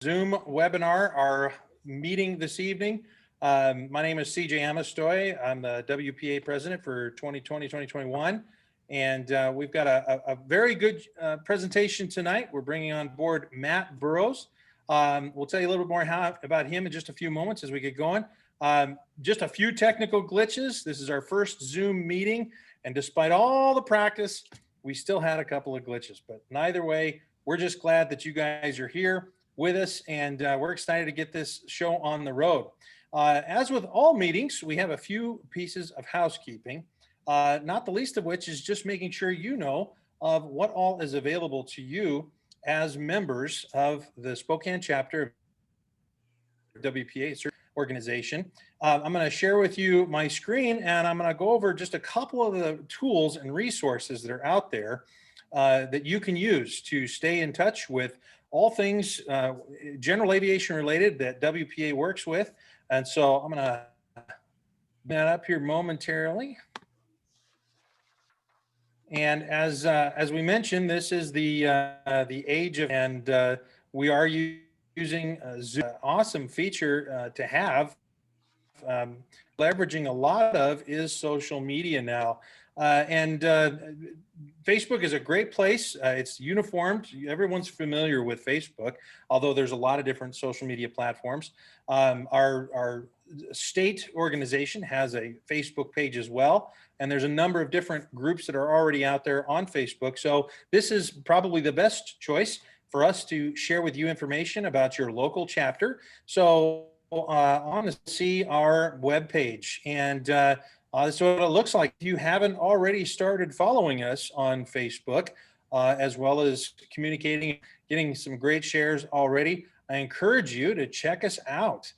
Zoom webinar, our meeting this evening. My name is CJ Amistoy. I'm the WPA president for 2020-2021. And we've got a very good presentation tonight. We're bringing on board Matt Burrows. We'll tell you a little bit more about him in just a few moments as we get going. Just a few technical glitches. This is our first Zoom meeting. And despite all the practice, we still had a couple of glitches. But neither way, we're just glad that you guys are here with us, and we're excited to get this show on the road. As with all meetings, we have a few pieces of housekeeping, not the least of which is just making sure you know of what all is available to you as members of the Spokane chapter of WPA organization. I'm going to share with you my screen, and I'm going to go over just a couple of the tools and resources that are out there that you can use to stay in touch with all things general aviation related that WPA works with. And so I'm going to bring that up here momentarily. And as we mentioned, this is the age of, and we are using a Zoom, awesome feature to have. Leveraging a lot of is social media now. Facebook is a great place. It's uniformed. Everyone's familiar with Facebook, although there's a lot of different social media platforms. Our state organization has a Facebook page as well, and there's a number of different groups that are already out there on Facebook. So this is probably the best choice for us to share with you information about your local chapter. So I want to see our webpage, and this is what it looks like. If you haven't already started following us on Facebook, as well as communicating, getting some great shares already, I encourage you to check us out.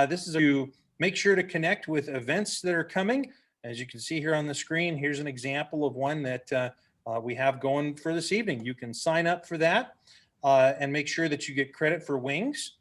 This is to make sure to connect with events that are coming. As you can see here on the screen, here's an example of one that we have going for this evening. You can sign up for that and make sure that you get credit for wings.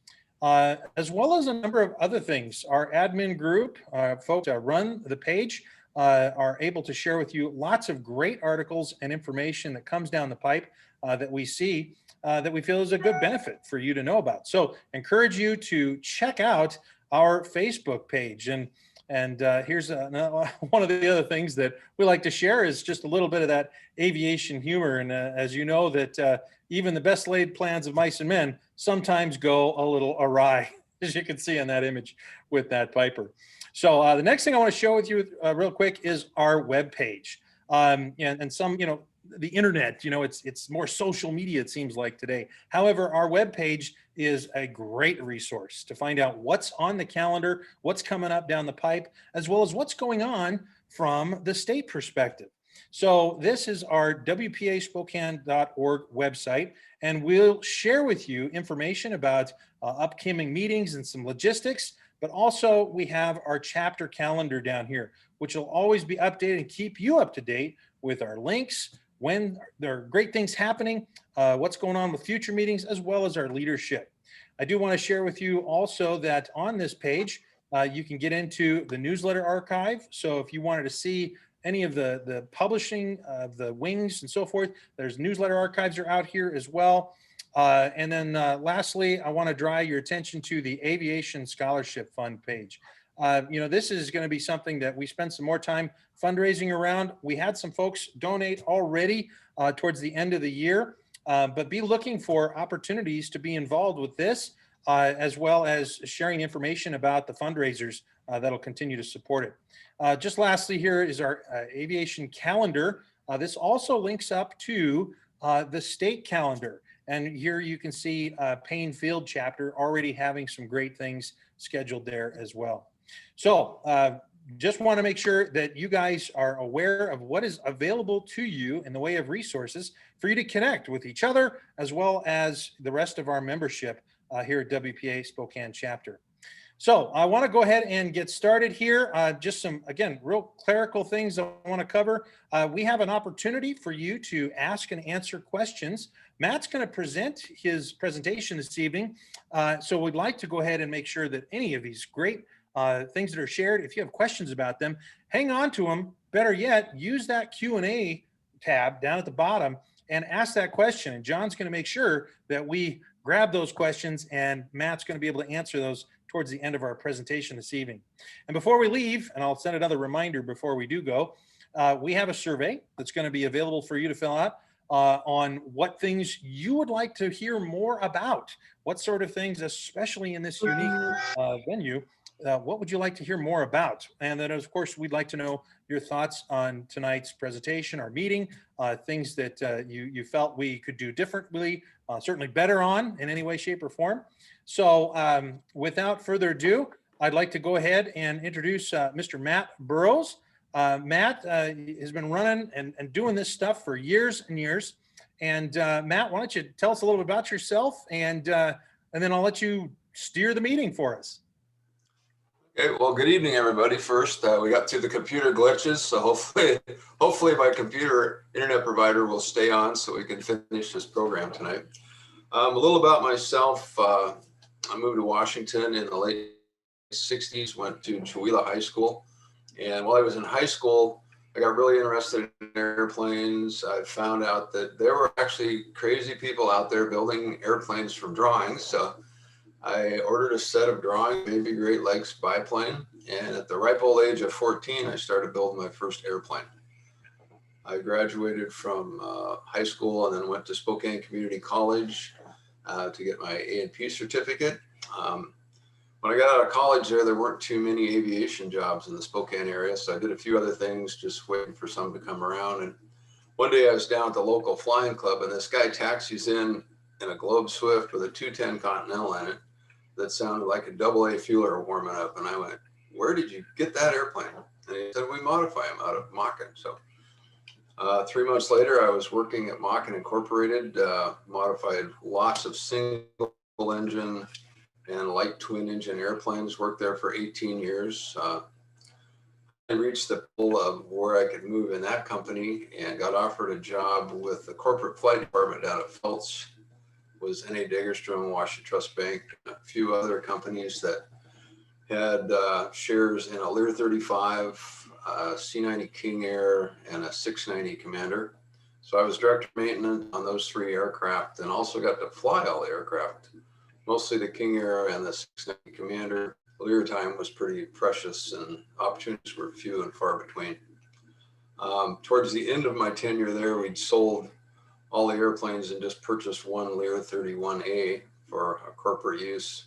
As well as a number of other things. Our admin group, folks that run the page, are able to share with you lots of great articles and information that comes down the pipe that we see that we feel is a good benefit for you to know about. So encourage you to check out our Facebook page. And here's one of the other things that we like to share is just a little bit of that aviation humor. And as you know, that even the best laid plans of mice and men sometimes go a little awry, as you can see in that image with that Piper. So the next thing I want to share with you real quick is our webpage. And some, the internet, it's more social media, it seems like today. However, our webpage is a great resource to find out what's on the calendar, what's coming up down the pipe, as well as what's going on from the state perspective. So this is our WPASpokane.org website, and we'll share with you information about upcoming meetings and some logistics, but also we have our chapter calendar down here, which will always be updated and keep you up to date with our links, when there are great things happening, what's going on with future meetings, as well as our leadership. I do want to share with you also that on this page, you can get into the newsletter archive. So if you wanted to see any of the publishing of the wings and so forth, there's newsletter archives are out here as well. And then lastly, I want to draw your attention to the Aviation Scholarship Fund page. This is going to be something that we spend some more time fundraising around. We had some folks donate already towards the end of the year, but be looking for opportunities to be involved with this, as well as sharing information about the fundraisers that'll continue to support it. Just lastly, here is our aviation calendar. This also links up to the state calendar. And here you can see Payne Field chapter already having some great things scheduled there as well. So just want to make sure that you guys are aware of what is available to you in the way of resources for you to connect with each other, as well as the rest of our membership here at WPA Spokane chapter. So I want to go ahead and get started here. Just some, again, real clerical things I want to cover. We have an opportunity for you to ask and answer questions. Matt's going to present his presentation this evening. So we'd like to go ahead and make sure that any of these great things that are shared, if you have questions about them, hang on to them. Better yet, use that Q&A tab down at the bottom and ask that question. And John's going to make sure that we grab those questions, and Matt's going to be able to answer those towards the end of our presentation this evening. And before we leave, and I'll send another reminder before we do go, we have a survey that's going to be available for you to fill out on what things you would like to hear more about. What sort of things, especially in this unique venue, what would you like to hear more about? And then, of course, we'd like to know your thoughts on tonight's presentation, our meeting, things that you felt we could do differently, certainly better on in any way, shape, or form. So without further ado, I'd like to go ahead and introduce Mr. Matt Burrows. Matt has been running and doing this stuff for years and years. And Matt, why don't you tell us a little bit about yourself, and then I'll let you steer the meeting for us. Okay, well, good evening, everybody. First, we got through the computer glitches, so hopefully my computer internet provider will stay on so we can finish this program tonight. A little about myself. I moved to Washington in the late 60s, went to Chewelah High School. And while I was in high school, I got really interested in airplanes. I found out that there were actually crazy people out there building airplanes from drawings. So I ordered a set of drawings, Baby Great Lakes biplane. And at the ripe old age of 14, I started building my first airplane. I graduated from high school and then went to Spokane Community College to get my A&P certificate. When I got out of college there weren't too many aviation jobs in the Spokane area, so I did a few other things, just waiting for some to come around. And one day I was down at the local flying club, and this guy taxis in a Globe Swift with a 210 Continental in it that sounded like a AA fueler warming up. And I went, "Where did you get that airplane?" And he said, "We modify them out of Mockin." So 3 months later, I was working at Mockin Incorporated, modified lots of single engine and light twin engine airplanes, worked there for 18 years. I reached the goal of where I could move in that company and got offered a job with the corporate flight department down at Phelps, was N.A. Dagerstrom, Washington Trust Bank, a few other companies that had shares in a Lear 35, C-90 King Air, and a 690 Commander. So I was director of maintenance on those 3 aircraft and also got to fly all the aircraft, mostly the King Air and the 690 Commander. Lear time was pretty precious and opportunities were few and far between. Towards the end of my tenure there, we'd sold all the airplanes and just purchased one Lear 31A for a corporate use.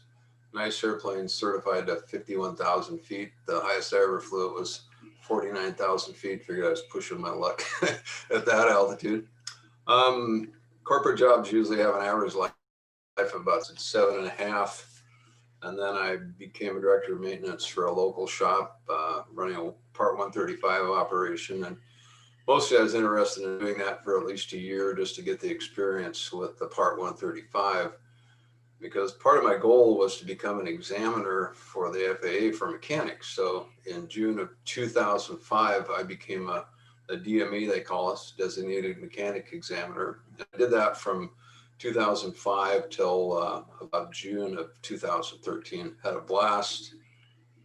Nice airplane, certified to 51,000 feet. The highest I ever flew it was 49,000 feet. Figured I was pushing my luck at that altitude. Corporate jobs usually have an average life of about 7.5. And then I became a director of maintenance for a local shop, running a Part 135 operation. And mostly I was interested in doing that for at least a year just to get the experience with the Part 135, because part of my goal was to become an examiner for the FAA for mechanics. So in June of 2005, I became a DME, they call us, designated mechanic examiner. And I did that from 2005 till about June of 2013. Had a blast,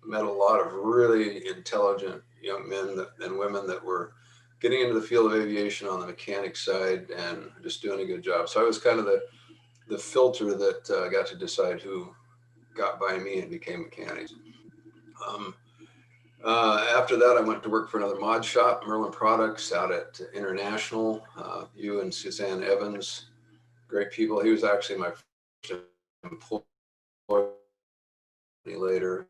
met a lot of really intelligent young men and women that were getting into the field of aviation on the mechanic side and just doing a good job. So I was kind of the filter that got to decide who got by me and became mechanics. After that, I went to work for another mod shop, Merlin Products, out at International. You and Suzanne Evans, great people. He was actually my first employee later.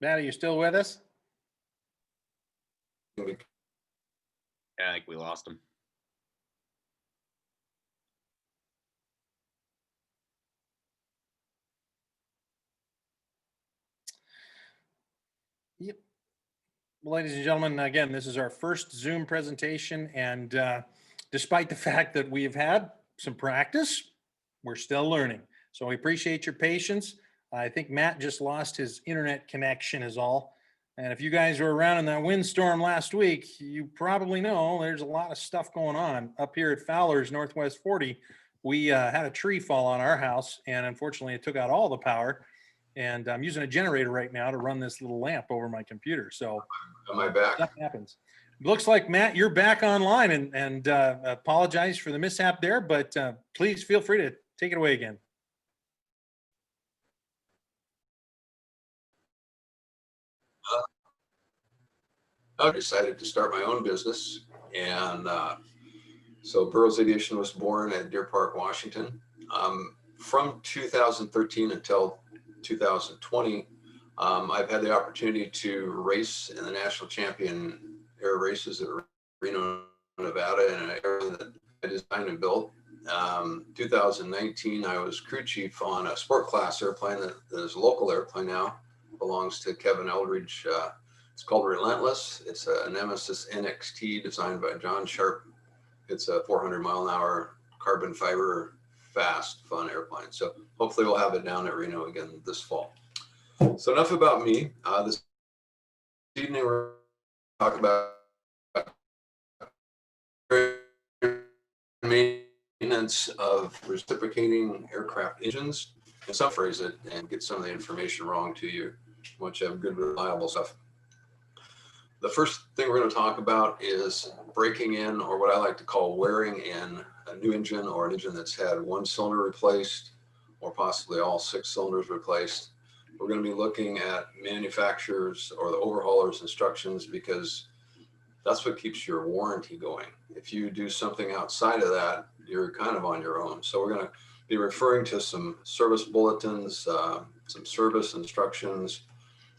Matt, are you still with us? Yeah, I think we lost him. Yep. Well, ladies and gentlemen, again, this is our first Zoom presentation, and despite the fact that we've had some practice, we're still learning. So we appreciate your patience. I think Matt just lost his internet connection is all. And if you guys were around in that windstorm last week, you probably know there's a lot of stuff going on up here at Fowler's Northwest 40. We had a tree fall on our house, and unfortunately it took out all the power. And I'm using a generator right now to run this little lamp over my computer. So Am I back? that happens. Looks like, Matt, you're back online, and apologize for the mishap there, but please feel free to take it away again. I decided to start my own business, and so Burrows Aviation was born at Deer Park, Washington. From 2013 until 2020, I've had the opportunity to race in the national champion air races at Reno, Nevada, in an area that I designed and built. 2019, I was crew chief on a sport class airplane that is a local airplane now, belongs to Kevin Eldridge. It's called Relentless. It's a Nemesis NXT designed by John Sharp. It's a 400-mile-an-hour carbon fiber, fast, fun airplane. So hopefully we'll have it down at Reno again this fall. So enough about me. This evening we're going to talk about maintenance of reciprocating aircraft engines. And some phrase it and get some of the information wrong to you once you have good, reliable stuff. The first thing we're going to talk about is breaking in, or what I like to call wearing in, a new engine or an engine that's had one cylinder replaced or possibly all 6 cylinders replaced. We're going to be looking at manufacturers or the overhaulers' instructions, because that's what keeps your warranty going. If you do something outside of that, you're kind of on your own. So we're going to be referring to some service bulletins, some service instructions,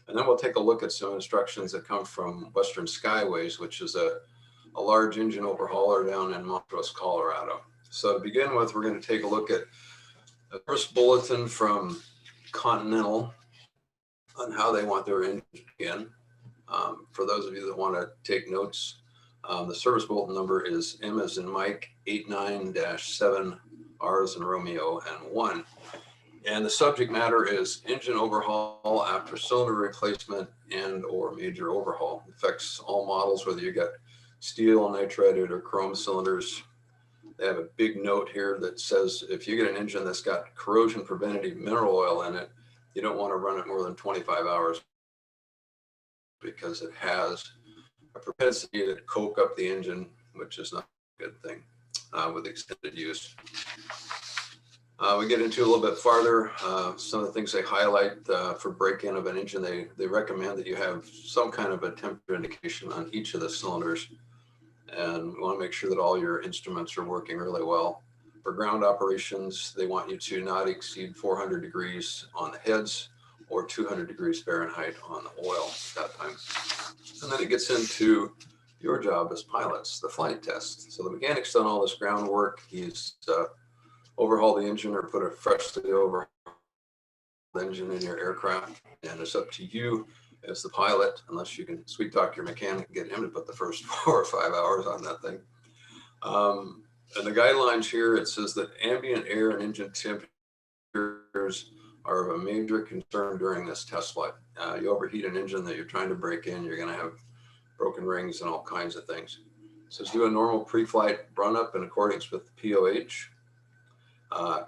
and then we'll take a look at some instructions that come from Western Skyways, which is a large engine overhauler down in Montrose, Colorado. So to begin with, we're going to take a look at the first bulletin from Continental on how they want their engine in. For those of you that want to take notes, the service bulletin number is M as in Mike 89-7, R as in Romeo, and 1. And the subject matter is engine overhaul after cylinder replacement and or major overhaul. It affects all models, whether you got steel, nitrided, or chrome cylinders. They have a big note here that says if you get an engine that's got corrosion preventative mineral oil in it, you don't want to run it more than 25 hours, because it has a propensity to coke up the engine, which is not a good thing with extended use. We get into a little bit farther, some of the things they highlight for break-in of an engine. They recommend that you have some kind of a temperature indication on each of the cylinders, and we want to make sure that all your instruments are working really well. For ground operations, they want you to not exceed 400 degrees on the heads or 200 degrees Fahrenheit on the oil at that time. And then it gets into your job as pilots, the flight test. So the mechanic's done all this groundwork. He's overhauled the engine or put a freshly overhauled engine in your aircraft. And it's up to you as the pilot, unless you can sweet talk your mechanic and get him to put the first 4 or 5 hours on that thing. And the guidelines here, it says that ambient air and engine temperatures are of a major concern during this test flight. You overheat an engine that you're trying to break in, you're going to have broken rings and all kinds of things. So do a normal pre-flight run-up in accordance with POH.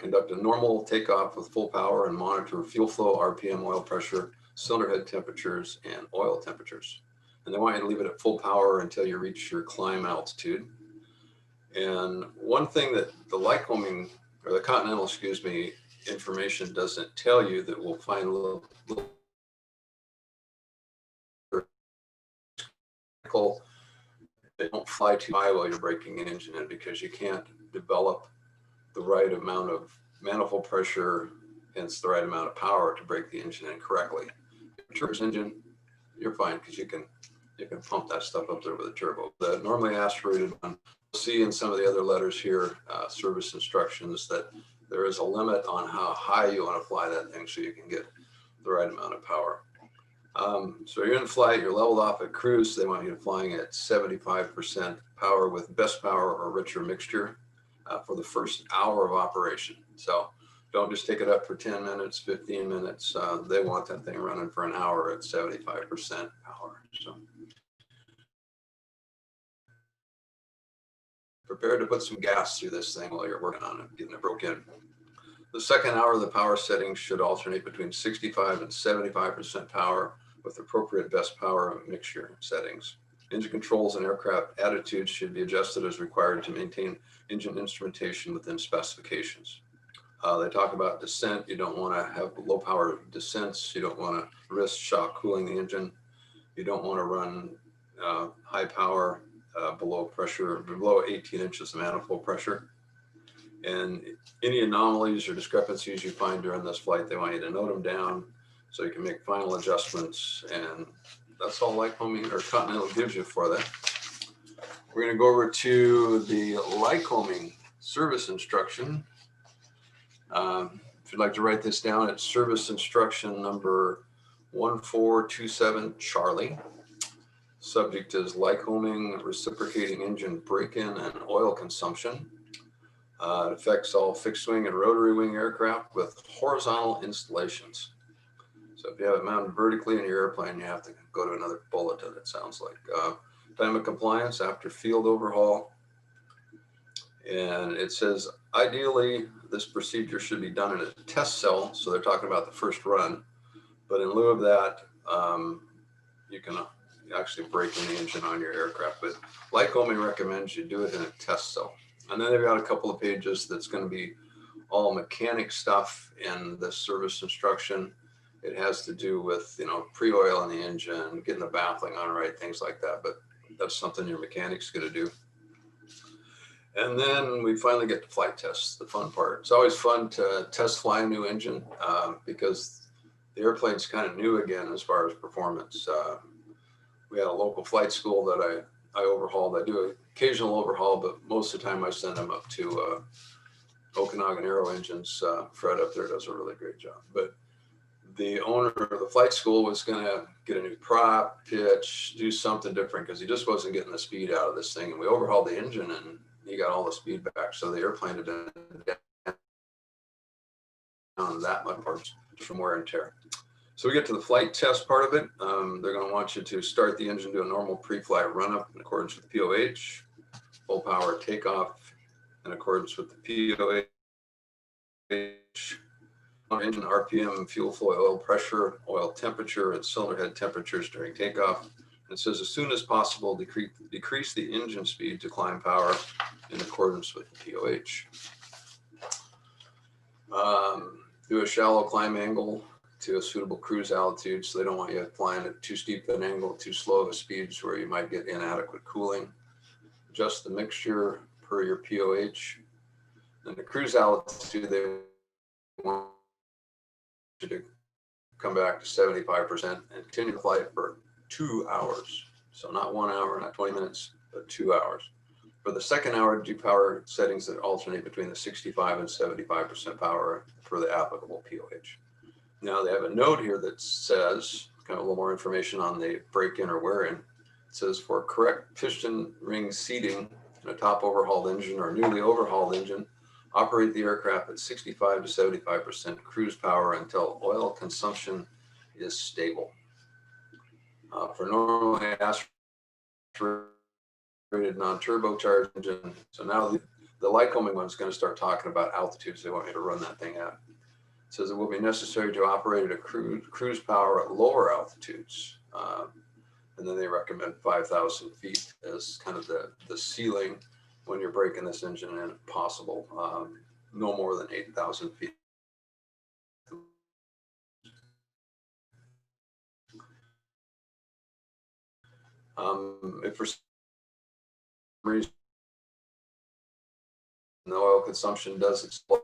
Conduct a normal takeoff with full power and monitor fuel flow, RPM, oil pressure, cylinder head temperatures, and oil temperatures. And they want you to leave it at full power until you reach your climb altitude. And one thing that the Lycoming, or the Continental, information doesn't tell you, that we'll find a little they don't fly too high while you're breaking an engine in, because you can't develop the right amount of manifold pressure, hence the right amount of power to break the engine in correctly. If you're a engine, you're fine, because you can pump that stuff up there with a turbo. The normally aspirated one, you'll see in some of the other letters here, service instructions, that there is a limit on how high you want to fly that thing so you can get the right amount of power. So you're in flight, you're leveled off at cruise. They want you to flying at 75% power with best power or richer mixture for the first hour of operation. So Don't just take it up for 10 minutes, 15 minutes. They want that thing running for an hour at 75% power. So prepare to put some gas through this thing while you're working on it, getting it broke in. The second hour, the power settings should alternate between 65 and 75% power with appropriate best power mixture settings. Engine controls and aircraft attitudes should be adjusted as required to maintain engine instrumentation within specifications. They talk about descent. You don't want to have low power descents. You don't want to risk shock cooling the engine. You don't want to run high power below pressure, below 18 inches of manifold pressure. And any anomalies or discrepancies you find during this flight, they want you to note them down so you can make final adjustments. And that's all Lycoming or Continental gives you for that. We're going to go over to the Lycoming service instruction. If you'd like to write this down, it's service instruction number 1427 Charlie. Subject is Lycoming reciprocating engine break-in and oil consumption. It affects all fixed wing and rotary wing aircraft with horizontal installations. So if you have it mounted vertically in your airplane, you have to go to another bulletin, it sounds like. Time of compliance after field overhaul. And it says, ideally, this procedure should be done in a test cell. So they're talking about the first run. But in lieu of that, you can actually break in the engine on your aircraft. But Lycoming recommends you do it in a test cell. And then they've got a couple of pages that's going to be all mechanic stuff in the service instruction. It has to do with, pre-oil in the engine, getting the baffling on right, things like that. But that's something your mechanic's going to do. And then we finally get to flight tests, the fun part. It's always fun to test fly a new engine because the airplane's kind of new again as far as performance. We had a local flight school that I overhauled. I do an occasional overhaul, but most of the time I send them up to Okanagan Aero Engines. Fred up there does a really great job. But the owner of the flight school was going to get a new prop, pitch, do something different because he just wasn't getting the speed out of this thing. And we overhauled the engine and he got all the speed back. So the airplane had been down that much parts from wear and tear. So we get to the flight test part of it. They're going to want you to start the engine, do a normal pre-flight run-up in accordance with POH, full power takeoff in accordance with the POH, engine RPM, fuel flow, oil pressure, oil temperature, and cylinder head temperatures during takeoff. It says as soon as possible, decrease the engine speed to climb power in accordance with the POH. Do a shallow climb angle to a suitable cruise altitude, so they don't want you flying at too steep an angle, too slow of a speeds where you might get inadequate cooling. Adjust the mixture per your POH. And the cruise altitude, they want you to come back to 75% and continue to flight for 2 hours. So not 1 hour, not 20 minutes, but 2 hours. For the second hour, do power settings that alternate between the 65 and 75% power for the applicable POH. Now they have a note here that says, kind of a little more information on the break-in or wear-in. It says for correct piston ring seating in a top overhauled engine or newly overhauled engine, operate the aircraft at 65 to 75% cruise power until oil consumption is stable. For normally aspirated non-turbocharged engine, so now the Lycoming one is going to start talking about altitudes they want you to run that thing at. It says it will be necessary to operate at a cruise power at lower altitudes. And then they recommend 5,000 feet as kind of the ceiling when you're breaking this engine in, if possible. No more than 8,000 feet. If for some reason the oil consumption does explode,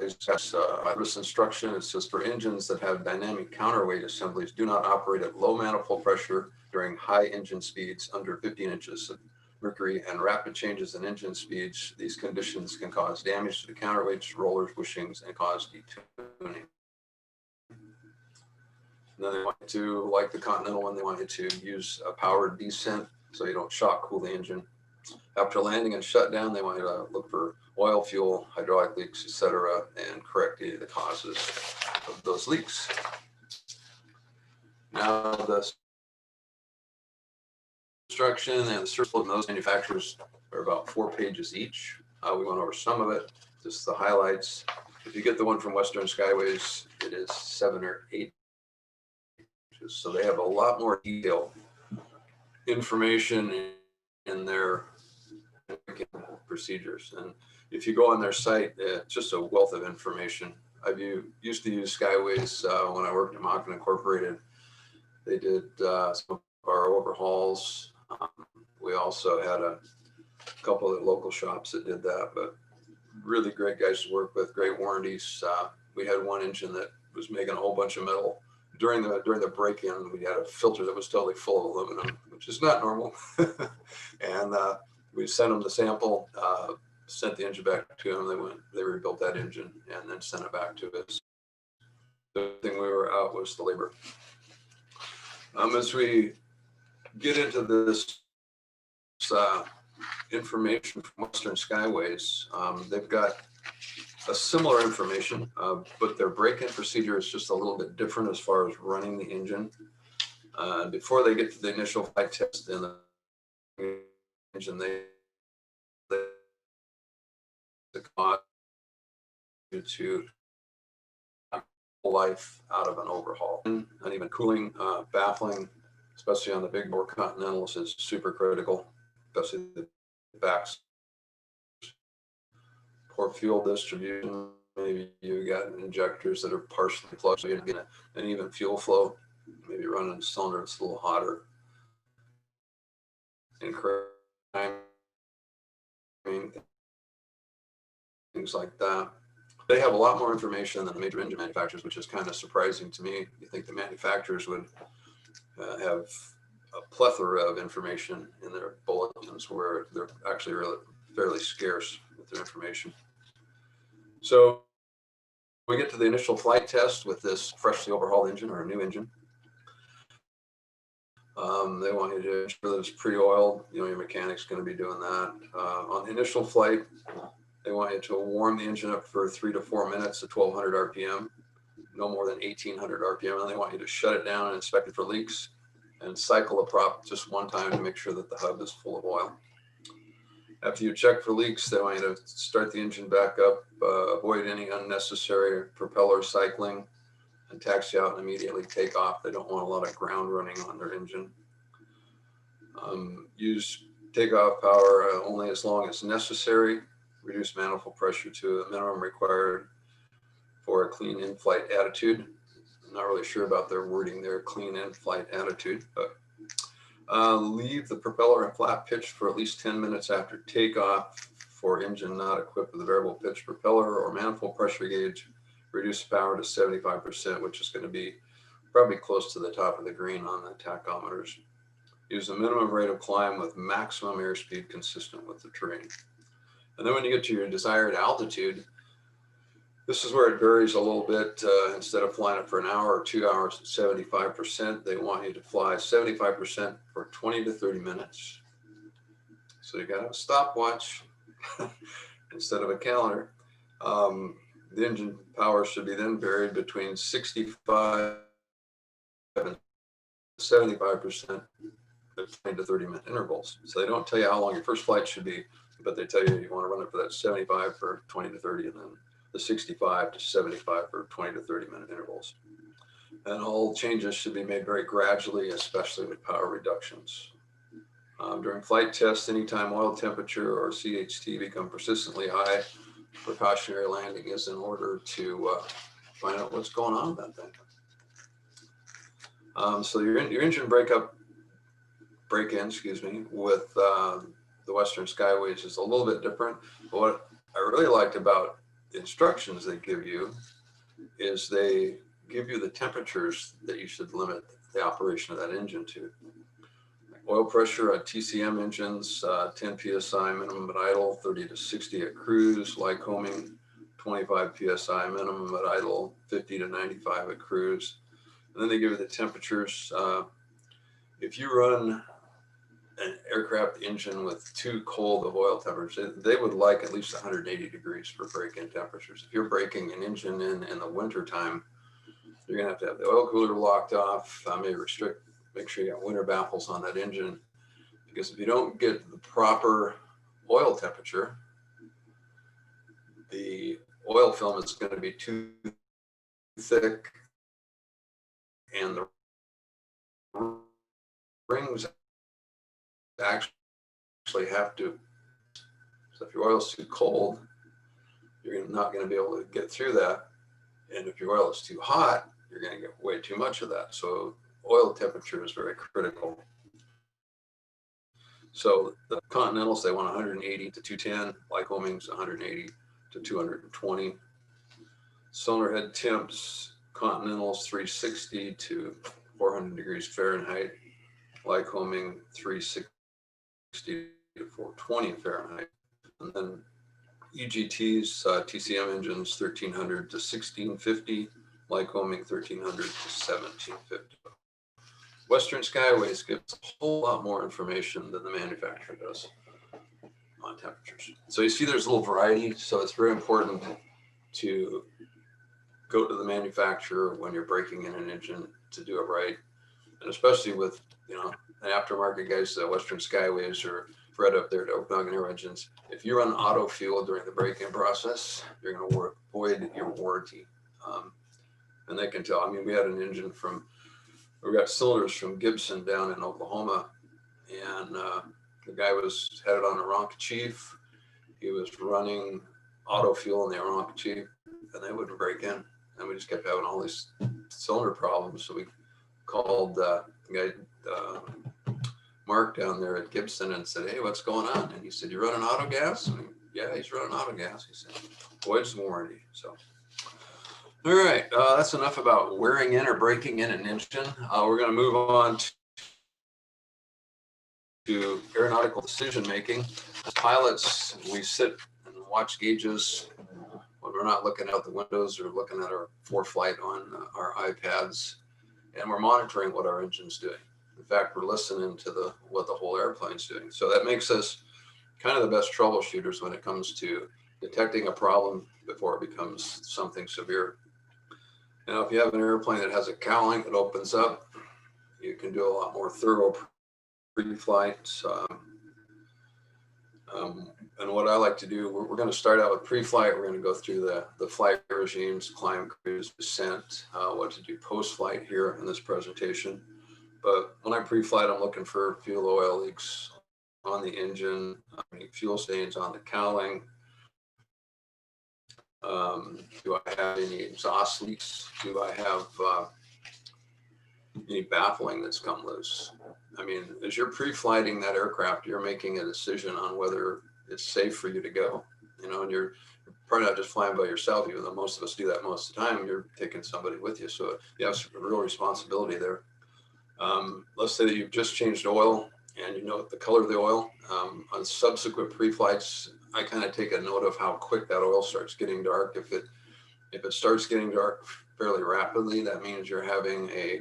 this instruction, it says for engines that have dynamic counterweight assemblies, do not operate at low manifold pressure during high engine speeds under 15 inches of mercury and rapid changes in engine speeds. These conditions can cause damage to the counterweights, rollers, bushings, and cause detuning. And then they want you to, like the Continental one, they want you to use a powered descent so you don't shock cool the engine. After landing and shutdown, they want you to look for oil, fuel, hydraulic leaks, etc., and correct any of the causes of those leaks. Now, the instruction and the search of those manufacturers are about 4 pages each. We went over some of it, just the highlights. If you get the one from Western Skyways, it is 7 or 8 pages. So they have a lot more detailed information in their procedures. And if you go on their site, it's just a wealth of information. Used to use Skyways when I worked at Mach Incorporated. They did some of our overhauls. We also had a couple of local shops that did that, but really great guys to work with, great warranties. We had one engine that was making a whole bunch of metal. During the break-in, we had a filter that was totally full of aluminum, which is not normal. And we sent them the sample, sent the engine back to them. They rebuilt that engine and then sent it back to us. The thing we were out was the labor. As we get into this information from Western Skyways, they've got a similar information, but their break-in procedure is just a little bit different as far as running the engine. Before they get to the initial flight test in the engine, they cause you to life out of an overhaul. Uneven cooling, baffling, especially on the big bore Continentals, is super critical, especially the backs. Poor fuel distribution. Maybe you got injectors that are partially plugged, so you're getting an even fuel flow. Maybe running a cylinder that's a little hotter. And things like that. They have a lot more information than the major engine manufacturers, which is kind of surprising to me. You think the manufacturers would have a plethora of information in their bulletins, where they're actually really fairly scarce with their information. So we get to the initial flight test with this freshly overhauled engine or a new engine. They want you to ensure that it's pre-oiled. Your mechanic's going to be doing that. On the initial flight, they want you to warm the engine up for 3 to 4 minutes at 1200 RPM, no more than 1800 RPM. And they want you to shut it down and inspect it for leaks and cycle the prop just one time to make sure that the hub is full of oil. After you check for leaks, they want you to start the engine back up, avoid any unnecessary propeller cycling, and taxi out and immediately take off. They don't want a lot of ground running on their engine. Use takeoff power only as long as necessary. Reduce manifold pressure to a minimum required for a clean in-flight attitude. I'm not really sure about their wording there, clean in-flight attitude, but leave the propeller in flat pitch for at least 10 minutes after takeoff for engine not equipped with a variable pitch propeller or manifold pressure gauge. Reduce power to 75%, which is going to be probably close to the top of the green on the tachometers. Use the minimum rate of climb with maximum airspeed consistent with the terrain. And then when you get to your desired altitude, this is where it varies a little bit. Instead of flying it for an hour or 2 hours at 75%, they want you to fly 75% for 20 to 30 minutes. So you got a stopwatch instead of a calendar. The engine power should be then varied between 65 and 75% at 20 to 30 minute intervals. So they don't tell you how long your first flight should be, but they tell you want to run it for that 75 for 20 to 30, and then the 65 to 75 for 20 to 30 minute intervals. And all changes should be made very gradually, especially with power reductions. During flight tests, anytime oil temperature or CHT become persistently high, precautionary landing is in order to find out what's going on with that thing. So your engine break-in, with the Western Skyways is a little bit different. But what I really liked about the instructions they give you is they give you the temperatures that you should limit the operation of that engine to. Oil pressure on TCM engines, 10 psi minimum at idle, 30 to 60 at cruise. Lycoming, 25 psi minimum at idle, 50 to 95 at cruise. And then they give you the temperatures. If you run an aircraft engine with too cold of oil temperatures, they would like at least 180 degrees for break-in temperatures. If you're breaking an engine in the winter time, you're gonna have to have the oil cooler locked off, maybe make sure you got winter baffles on that engine, because if you don't get the proper oil temperature, the oil film is going to be too thick, and the rings actually have to. So if your oil is too cold, you're not going to be able to get through that. And if your oil is too hot, you're going to get way too much of that. So oil temperature is very critical. So the Continentals, they want 180 to 210, Lycoming's 180 to 220. Cylinder head temps, Continentals 360 to 400 degrees Fahrenheit, Lycoming 360 to 420 Fahrenheit. And then EGTs, TCM engines 1300 to 1650, Lycoming 1300 to 1750. Western Skyways gives a whole lot more information than the manufacturer does on temperatures. So you see there's a little variety. So it's very important to go to the manufacturer when you're breaking in an engine to do it right. And especially with, the aftermarket guys, Western Skyways or Fred up there at Okanagan Air Engines, if you run auto fuel during the break-in process, you're going to void your warranty. And they can tell. I mean, we had an engine we got cylinders from Gibson down in Oklahoma, and the guy had it on a Aeronautical Chief. He was running auto fuel in the Aeronautical Chief, and they wouldn't break in. And we just kept having all these cylinder problems. So we called the guy, Mark down there at Gibson, and said, "Hey, what's going on?" And he said, "You running auto gas?" And yeah, he's running auto gas. He said, "Voids warranty." So, all right, that's enough about wearing in or breaking in an engine. We're going to move on to aeronautical decision making. As pilots, we sit and watch gauges when we're not looking out the windows or looking at our ForeFlight on our iPads, and we're monitoring what our engine's doing. In fact, we're listening to what the whole airplane's doing. So that makes us kind of the best troubleshooters when it comes to detecting a problem before it becomes something severe. Now, if you have an airplane that has a cowling that opens up, you can do a lot more thorough pre-flight. And what I like to do, we're going to start out with pre-flight. We're going to go through the flight regimes, climb, cruise, descent, what to do post-flight here in this presentation. But when I'm pre-flight, I'm looking for fuel oil leaks on the engine, fuel stains on the cowling. Do I have any exhaust leaks? Do I have any baffling that's come loose? I mean, as you're pre-flighting that aircraft, you're making a decision on whether it's safe for you to go, and you're probably not just flying by yourself, even though most of us do that most of the time. You're taking somebody with you. So you have a real responsibility there. Let's say that you've just changed oil and you know the color of the oil. On subsequent pre-flights, I kind of take a note of how quick that oil starts getting dark. If it starts getting dark fairly rapidly, that means you're having a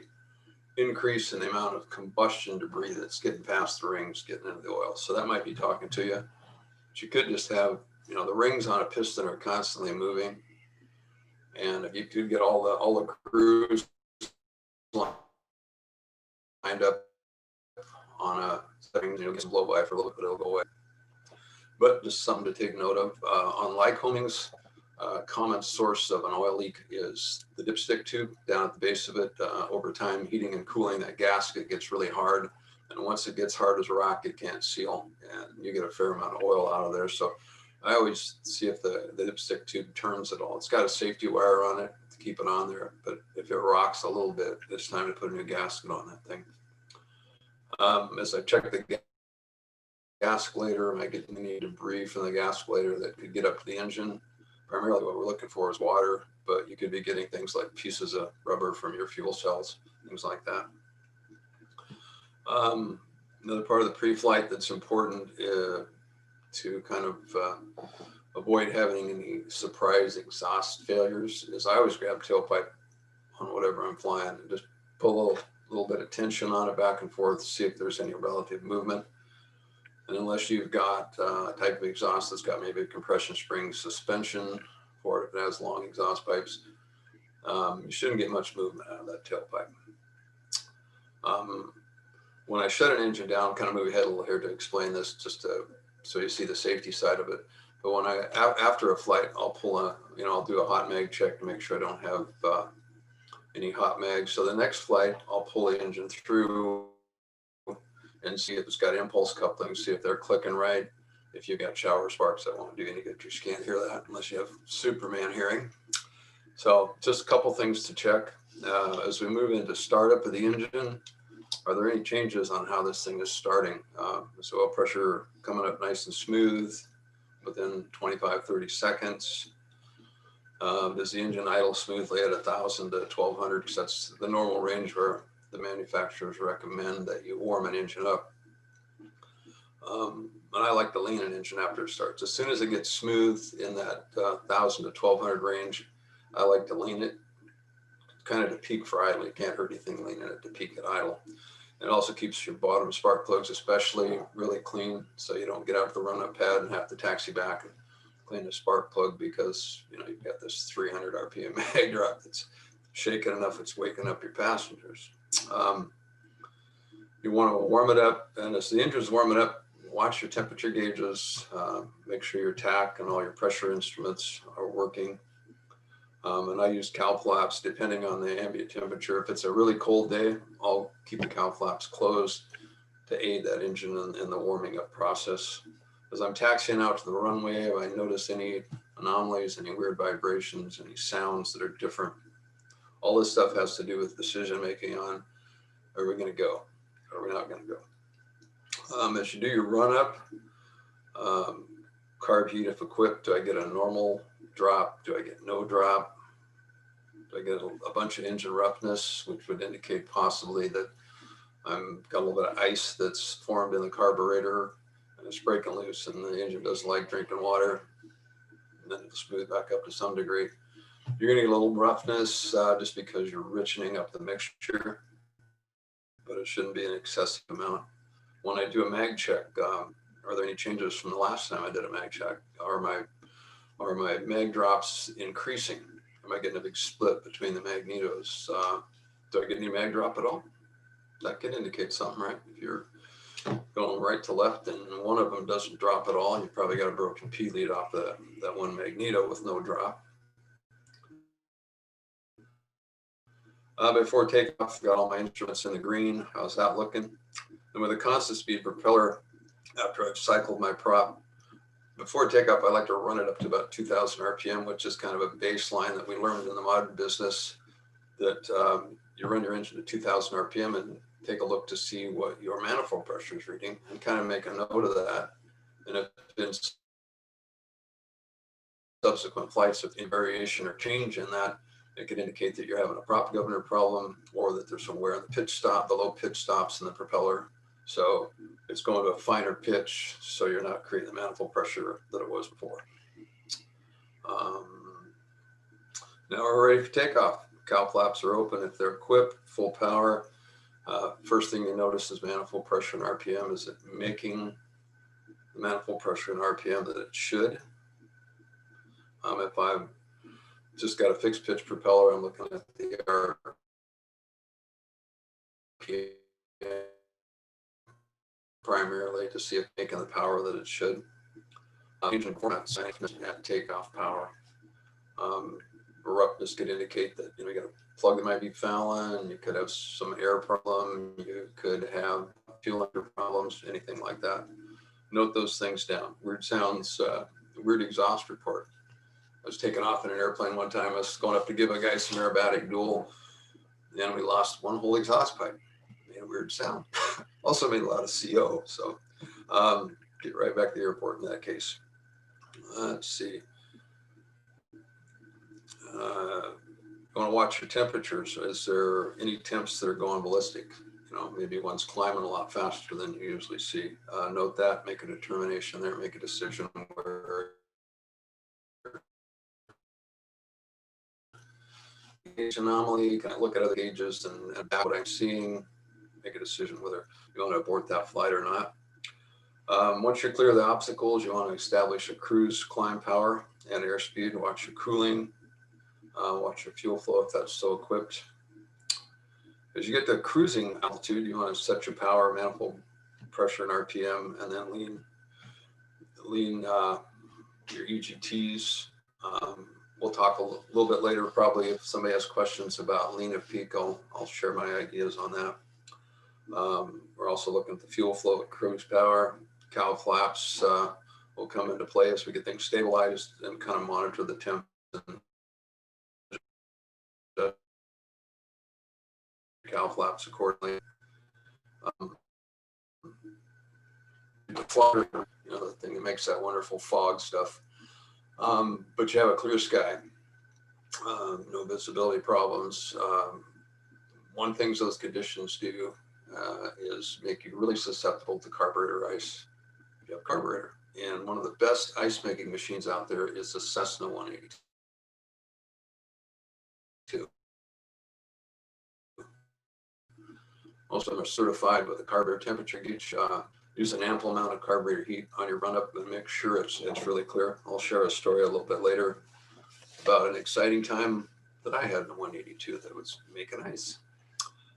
increase in the amount of combustion debris that's getting past the rings, getting into the oil. So that might be talking to you. But you could just have, the rings on a piston are constantly moving. And if you could get all the grooves lined up on a setting, get some blow by for a little bit, it'll go away. But just something to take note of. On Lycoming's, common source of an oil leak is the dipstick tube down at the base of it. Over time, heating and cooling, that gasket gets really hard. And once it gets hard as a rock, it can't seal. And you get a fair amount of oil out of there. So I always see if the dipstick tube turns at all. It's got a safety wire on it to keep it on there. But if it rocks a little bit, it's time to put a new gasket on that thing. As I check the gascolator, am I getting any debris from the gascolator that could get up to the engine? Primarily what we're looking for is water, but you could be getting things like pieces of rubber from your fuel cells, things like that. Another part of the pre-flight that's important to kind of avoid having any surprise exhaust failures is I always grab tailpipe on whatever I'm flying and just pull a little bit of tension on it back and forth to see if there's any relative movement. And unless you've got a type of exhaust that's got maybe a compression spring suspension for it, if it has long exhaust pipes, you shouldn't get much movement out of that tailpipe. When I shut an engine down, kind of move ahead a little here to explain this, just so you see the safety side of it. But when after a flight, I'll pull I'll do a hot mag check to make sure I don't have any hot mags. So the next flight, I'll pull the engine through and see if it's got impulse couplings, see if they're clicking right. If you've got shower sparks, that won't do any good. You can't hear that unless you have Superman hearing. So just a couple things to check. As we move into startup of the engine, are there any changes on how this thing is starting? Is oil pressure coming up nice and smooth within 25, 30 seconds? Does the engine idle smoothly at 1,000 to 1,200? Because that's the normal range where the manufacturers recommend that you warm an engine up. And I like to lean an engine after it starts. As soon as it gets smooth in that 1,000 to 1,200 range, I like to lean it kind of to peak for idle. You can't hurt anything leaning it to peak at idle. It also keeps your bottom spark plugs especially really clean, so you don't get out to the run-up pad and have to taxi back and clean the spark plug because you've got this 300 RPM mag drop that's shaking enough it's waking up your passengers. You want to warm it up, and as the engine's warming up, watch your temperature gauges, make sure your TAC and all your pressure instruments are working. And I use cowl flaps depending on the ambient temperature. If it's a really cold day, I'll keep the cowl flaps closed to aid that engine in the warming up process. As I'm taxiing out to the runway, if I notice any anomalies, any weird vibrations, any sounds that are different, all this stuff has to do with decision making on, are we going to go? Are we not going to go? As you do your run up, carb heat if equipped, do I get a normal drop? Do I get no drop? Do I get a bunch of engine roughness, which would indicate possibly that I've got a little bit of ice that's formed in the carburetor and it's breaking loose and the engine doesn't like drinking water, and then it'll smooth back up to some degree. You're going to get a little roughness just because you're richening up the mixture, but it shouldn't be an excessive amount. When I do a mag check, are there any changes from the last time I did a mag check? Are my mag drops increasing? Am I getting a big split between the magnetos? Do I get any mag drop at all? That could indicate something, right? If you're going right to left and one of them doesn't drop at all, you probably got a broken P lead off that one magneto with no drop. Before takeoff, got all my instruments in the green. How's that looking? And with a constant speed propeller, after I've cycled my prop, before takeoff, I like to run it up to about 2,000 RPM, which is kind of a baseline that we learned in the modern business, that you run your engine to 2,000 RPM and take a look to see what your manifold pressure is reading and kind of make a note of that. And if in subsequent flights, if any variation or change in that, it could indicate that you're having a prop governor problem or that there's some wear in the pitch stop, the low pitch stops in the propeller. So it's going to a finer pitch, so you're not creating the manifold pressure that it was before. Now we're ready for takeoff. Cowl flaps are open if they're equipped, full power. First thing you notice is manifold pressure and RPM. Is it making the manifold pressure and RPM that it should? If I've just got a fixed pitch propeller, I'm looking at the RPM primarily to see if it's making the power that it should. Engine format at takeoff power. Roughness could indicate that you got a plug that might be fouling, you could have some air problem, you could have fuel under problems, anything like that. Note those things down. Weird sounds, weird exhaust report. I was taking off in an airplane one time. I was going up to give a guy some aerobatic duel, and we lost one whole exhaust pipe. Made a weird sound. Also made a lot of CO. So get right back to the airport in that case. Let's see. You want to watch your temperatures. Is there any temps that are going ballistic? Maybe one's climbing a lot faster than you usually see. Note that, make a determination there, make a decision where gauge anomaly, kind of look at other gauges and about what I'm seeing, make a decision whether you want to abort that flight or not. Once you're clear of the obstacles, you want to establish a cruise climb power and airspeed. Watch your cooling, watch your fuel flow if that's still equipped. As you get to cruising altitude, you want to set your power, manifold pressure, and RPM, and then lean your EGTs. We'll talk a little bit later, probably if somebody has questions about lean at peak, I'll share my ideas on that. We're also looking at the fuel flow at cruise power. Cowl flaps will come into play as we get things stabilized and kind of monitor the temp and cowl flaps accordingly. The flutter, the thing that makes that wonderful fog stuff. But you have a clear sky, no visibility problems. One thing those conditions do is make you really susceptible to carburetor ice. You have carburetor, and one of the best ice making machines out there is the Cessna 182. Most of them are certified with a carburetor temperature gauge. Use an ample amount of carburetor heat on your run up and make sure it's really clear. I'll share a story a little bit later about an exciting time that I had in the 182 that was making ice.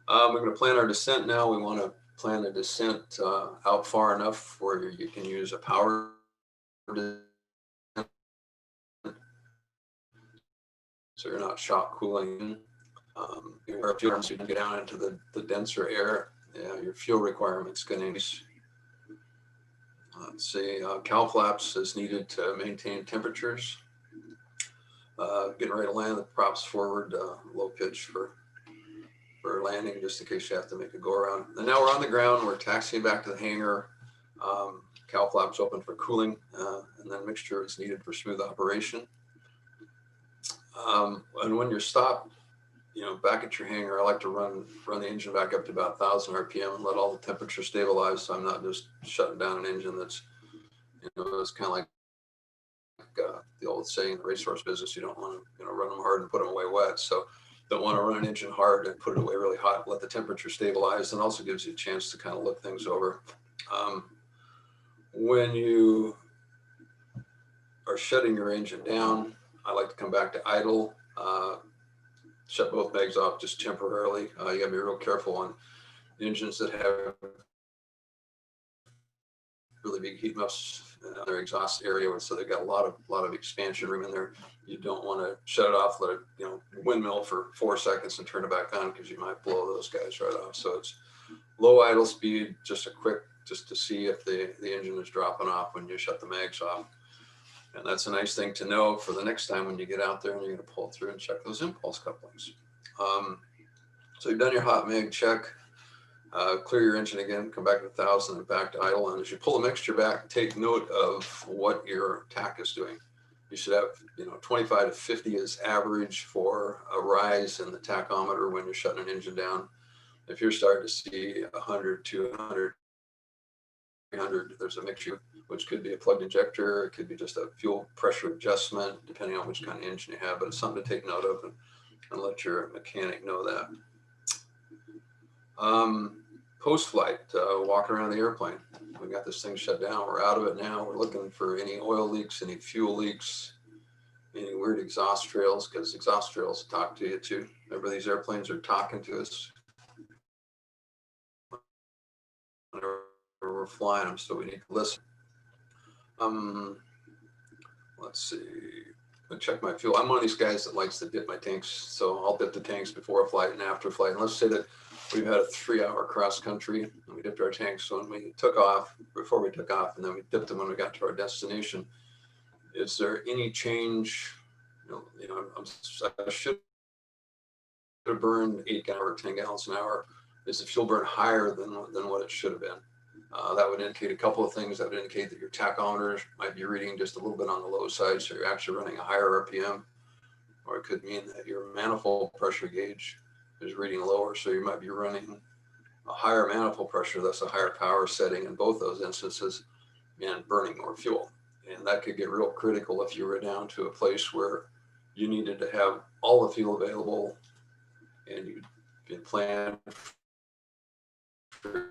We're going to plan our descent now. We want to plan a descent out far enough where you can use a power descent, so you're not shock cooling. If you can get down into the denser air, your fuel requirements going to increase. Let's see, cowl flaps is needed to maintain temperatures. Getting ready to land, the props forward, low pitch for landing, just in case you have to make a go around. And now we're on the ground, we're taxiing back to the hangar. Cowl flaps open for cooling, and then mixture is needed for smooth operation. And when you're stopped, back at your hangar, I like to run the engine back up to about 1,000 RPM and let all the temperature stabilize, so I'm not just shutting down an engine that's, it's kind of like the old saying in the racehorse business, you don't want to run them hard and put them away wet. So don't want to run an engine hard and put it away really hot, let the temperature stabilize, and also gives you a chance to kind of look things over. When you are shutting your engine down, I like to come back to idle, shut both mags off just temporarily. You got to be real careful on engines that have really big heat muffs in their exhaust area, so they've got a lot of expansion room in there. You don't want to shut it off, let it windmill for 4 seconds and turn it back on, because you might blow those guys right off. So it's low idle speed, just to see if the engine is dropping off when you shut the mags off. And that's a nice thing to know for the next time when you get out there and you're going to pull through and check those impulse couplings. So you've done your hot mag check. Clear your engine again, come back to 1,000 and back to idle. And as you pull the mixture back, take note of what your TAC is doing. You should have, 25 to 50 is average for a rise in the tachometer when you're shutting an engine down. If you're starting to see 100, 200, 300, there's a mixture, which could be a plugged injector. It could be just a fuel pressure adjustment, depending on which kind of engine you have. But it's something to take note of and let your mechanic know that. Post-flight, walking around the airplane. We got this thing shut down. We're out of it now. We're looking for any oil leaks, any fuel leaks, any weird exhaust trails, because exhaust trails talk to you too. Remember, these airplanes are talking to us whenever we're flying them, so we need to listen. Let's see. I check my fuel. I'm one of these guys that likes to dip my tanks, so I'll dip the tanks before a flight and after a flight. And let's say that we've had a 3-hour cross country and we dipped our tanks. So when we took off, before we took off, and then we dipped them when we got to our destination, is there any change? I should have burned 8 or 10 gallons an hour. Is the fuel burn higher than what it should have been? That would indicate a couple of things. That would indicate that your tachometer might be reading just a little bit on the low side, so you're actually running a higher RPM, or it could mean that your manifold pressure gauge is reading lower, so you might be running a higher manifold pressure, that's a higher power setting in both those instances, and burning more fuel. And that could get real critical if you were down to a place where you needed to have all the fuel available and you'd been planned for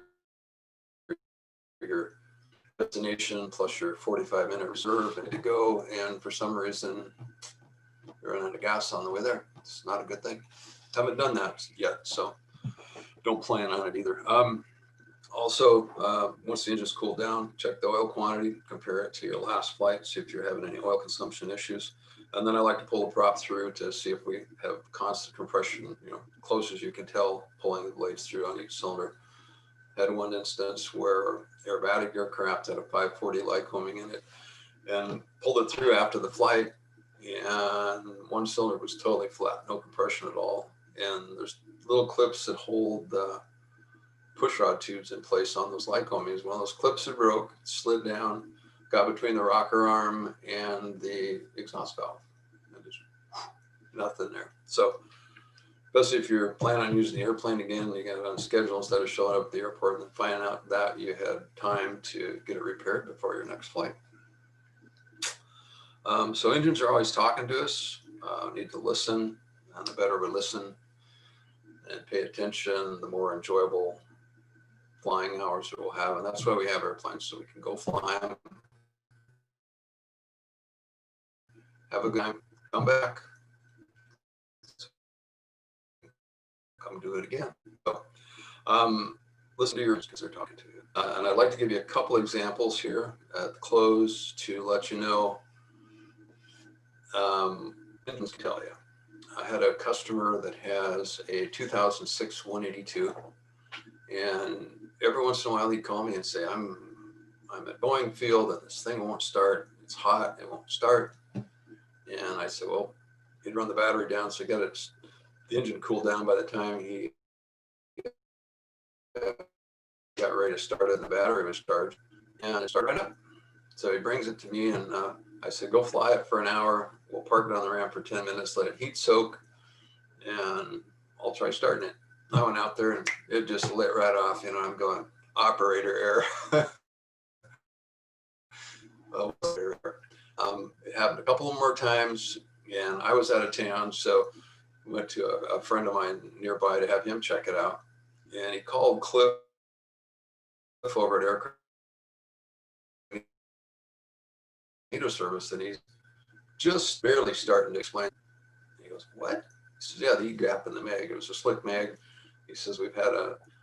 your destination plus your 45-minute reserve ready to go, and for some reason you're running out of gas on the way there. It's not a good thing. Haven't done that yet, so don't plan on it either. Also, once the engine's cooled down, check the oil quantity, compare it to your last flight, see if you're having any oil consumption issues. And then I like to pull the prop through to see if we have constant compression, close as you can tell, pulling the blades through on each cylinder. Had one instance where aerobatic aircraft had a 540 Lycoming in it and pulled it through after the flight, and one cylinder was totally flat, no compression at all. And there's little clips that hold the pushrod tubes in place on those Lycomings. One of those clips had broke, slid down, got between the rocker arm and the exhaust valve, and just nothing there. So especially if you're planning on using the airplane again, you get it on schedule instead of showing up at the airport and then finding out that you had time to get it repaired before your next flight. So engines are always talking to us. Need to listen, and the better we listen and pay attention, the more enjoyable flying hours we'll have. And that's why we have airplanes, so we can go fly them, have a good time, come back, come do it again. So, listen to yours because they're talking to you. And I'd like to give you a couple examples here at the close to let you know, engines can tell you. I had a customer that has a 2006 182, and every once in a while he'd call me and say, I'm at Boeing Field and this thing won't start. It's hot, it won't start. And I said, well, he'd run the battery down, so the engine cooled down by the time he got ready to start it, and the battery was charged, and it started right up. So he brings it to me, and I said, go fly it for an hour. We'll park it on the ramp for 10 minutes, let it heat soak, and I'll try starting it. I went out there and it just lit right off. I'm going, operator error. It happened a couple of more times, and I was out of town, so I went to a friend of mine nearby to have him check it out. And he called Cliff over at Aircraft Service, and he's just barely starting to explain. He goes, what? He says, yeah, the E-gap in the mag. It was a slick mag. He says, we've had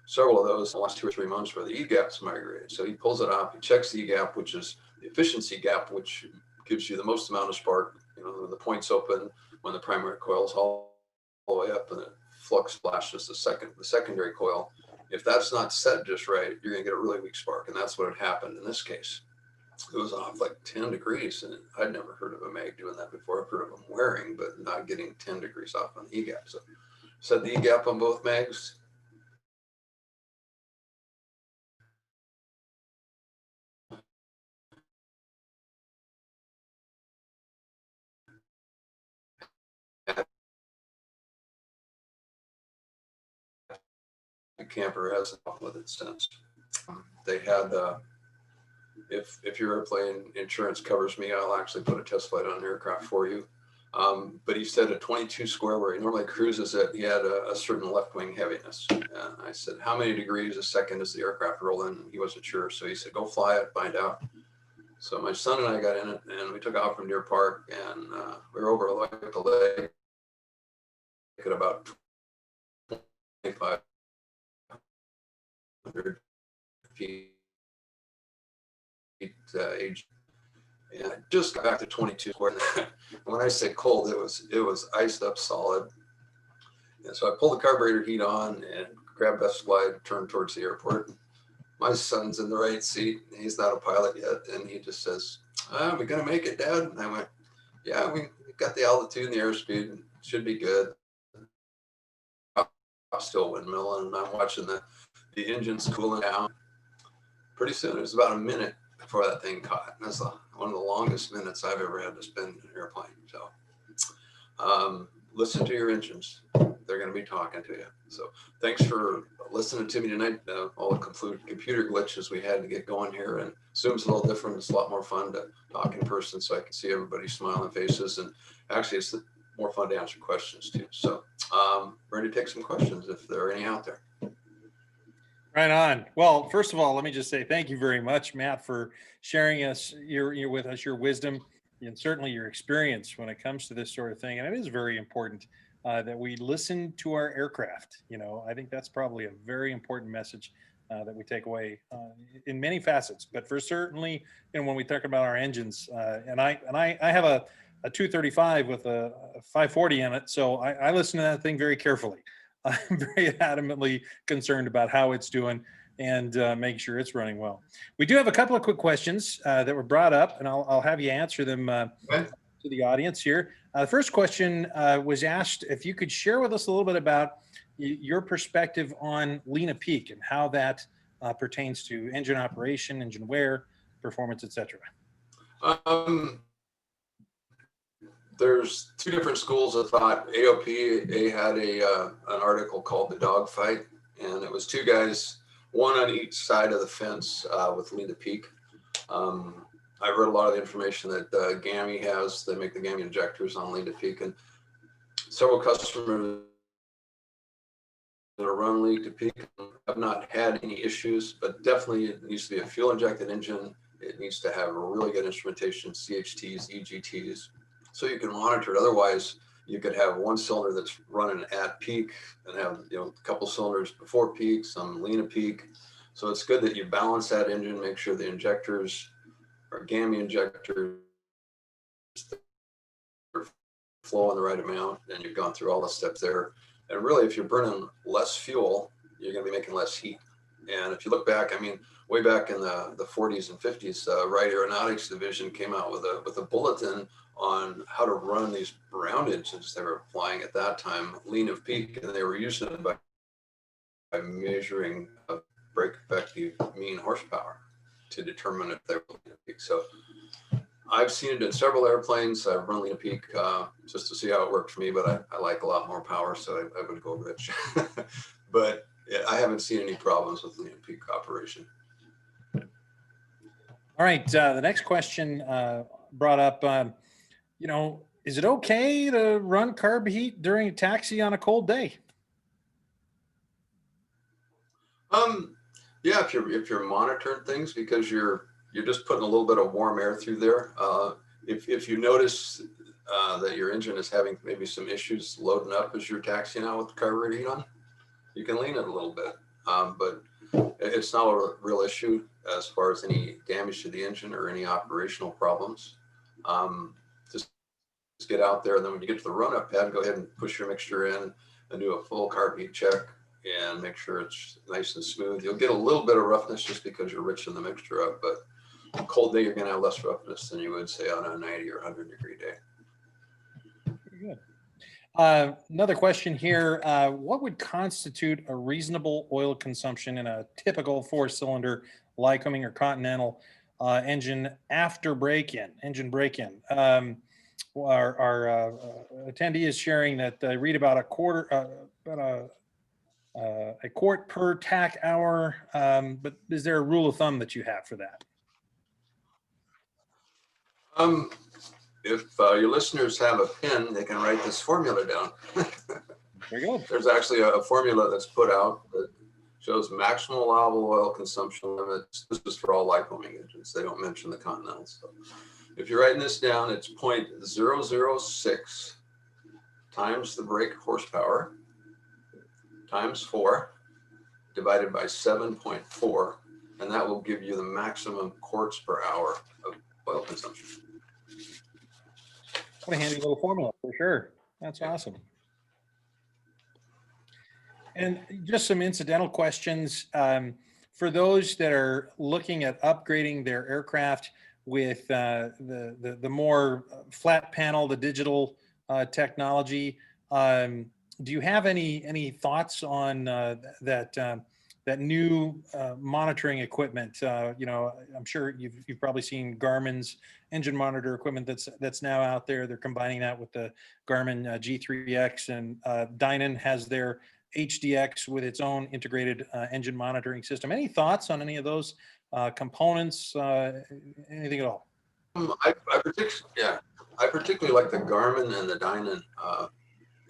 several of those in the last 2 or 3 months where the E-gap's migrated. So he pulls it off. He checks the E-gap, which is the efficiency gap, which gives you the most amount of spark. The points open when the primary coil's all the way up, and the flux splashes the secondary coil. If that's not set just right, you're going to get a really weak spark, and that's what had happened in this case. It was off like 10 degrees, and I'd never heard of a mag doing that before. I've heard of them wearing, but not getting 10 degrees off on the E-gap. So set the E-gap on both mags. The camper hasn't dealt with it since. They had, if your airplane insurance covers me, I'll actually put a test flight on an aircraft for you. But he said a 22 square where he normally cruises it, he had a certain left wing heaviness. And I said, how many degrees a second does the aircraft roll in? He wasn't sure. So he said, go fly it, find out. So my son and I got in it, and we took off from Deer Park, and we were over Lycoming Lake at about 2,500 feet age, and I just got back to 22 square. When I say cold, it was iced up solid. And so I pulled the carburetor heat on and grabbed best glide, turned towards the airport. My son's in the right seat. He's not a pilot yet, and he just says, "Are we gonna make it, Dad?" And I went, "Yeah, we got the altitude and the airspeed. Should be good." I'm still windmilling, and I'm watching the engines cooling down. Pretty soon, it was about a minute before that thing caught. And that's one of the longest minutes I've ever had to spend in an airplane. So listen to your engines. They're going to be talking to you. So thanks for listening to me tonight. All the computer glitches we had to get going here. And Zoom's a little different. It's a lot more fun to talk in person so I can see everybody's smiling faces. And actually, it's more fun to answer questions too. So ready to take some questions if there are any out there. Right on. Well, first of all, let me just say thank you very much, Matt, for sharing with us your wisdom and certainly your experience when it comes to this sort of thing. And it is very important that we listen to our aircraft. I think that's probably a very important message that we take away in many facets. But for certainly, when we talk about our engines, and I have a 235 with a 540 in it, so I listen to that thing very carefully. I'm very adamantly concerned about how it's doing and make sure it's running well. We do have a couple of quick questions that were brought up, and I'll have you answer them Okay. to the audience here. The first question was asked if you could share with us a little bit about your perspective on Lena Peak and how that pertains to engine operation, engine wear, performance, etc. There's two different schools of thought. AOPA had an article called The Dogfight, and it was two guys, one on each side of the fence with Lena Peak. I read a lot of the information that GAMI has. They make the GAMI injectors on Lena Peak, and several customers that are run Lena Peak have not had any issues, but definitely it needs to be a fuel injected engine. It needs to have a really good instrumentation, CHTs, EGTs, so you can monitor it. Otherwise, you could have one cylinder that's running at peak and have a couple cylinders before peak, some Lena Peak. So it's good that you balance that engine, make sure the injectors are GAMI injectors are flowing the right amount, and you've gone through all the steps there. And really, if you're burning less fuel, you're going to be making less heat. And if you look back, way back in the 40s and 50s, Wright Aeronautics Division came out with a bulletin on how to run these round engines. They were flying at that time Lena Peak, and they were using it by measuring brake effective mean horsepower to determine if they were Lena Peak. So I've seen it in several airplanes. I've run Lena Peak just to see how it worked for me, but I like a lot more power, so I would go rich. But yeah, I haven't seen any problems with Lena Peak operation. All right. The next question brought up, is it okay to run carb heat during a taxi on a cold day? Yeah, if you're monitoring things, because you're just putting a little bit of warm air through there. If you notice that your engine is having maybe some issues loading up as you're taxiing out with the carburetor heat on, you can lean it a little bit. But it's not a real issue as far as any damage to the engine or any operational problems. Just get out there, and then when you get to the run-up pad, go ahead and push your mixture in and do a full carb heat check and make sure it's nice and smooth. You'll get a little bit of roughness just because you're riching the mixture up, but a cold day, you're going to have less roughness than you would say on a 90 or 100 degree day. Very good. Another question here. What would constitute a reasonable oil consumption in a typical 4-cylinder Lycoming or Continental engine after engine break-in? Our attendee is sharing that they read about a quart per tack hour, but is there a rule of thumb that you have for that? If your listeners have a pen, they can write this formula down. There you go. There's actually a formula that's put out that shows maximum allowable oil consumption limits. This is for all Lycoming engines. They don't mention the Continental stuff. If you're writing this down, it's 0.006 times the brake horsepower times 4 divided by 7.4, and that will give you the maximum quarts per hour of oil consumption. What a handy little formula for sure. That's awesome. And just some incidental questions for those that are looking at upgrading their aircraft with the more flat panel, the digital technology. Do you have any thoughts on that new monitoring equipment? I'm sure you've probably seen Garmin's engine monitor equipment that's now out there. They're combining that with the Garmin G3X, and Dynon has their HDX with its own integrated engine monitoring system. Any thoughts on any of those components? Anything at all? I particularly like the Garmin and the Dynon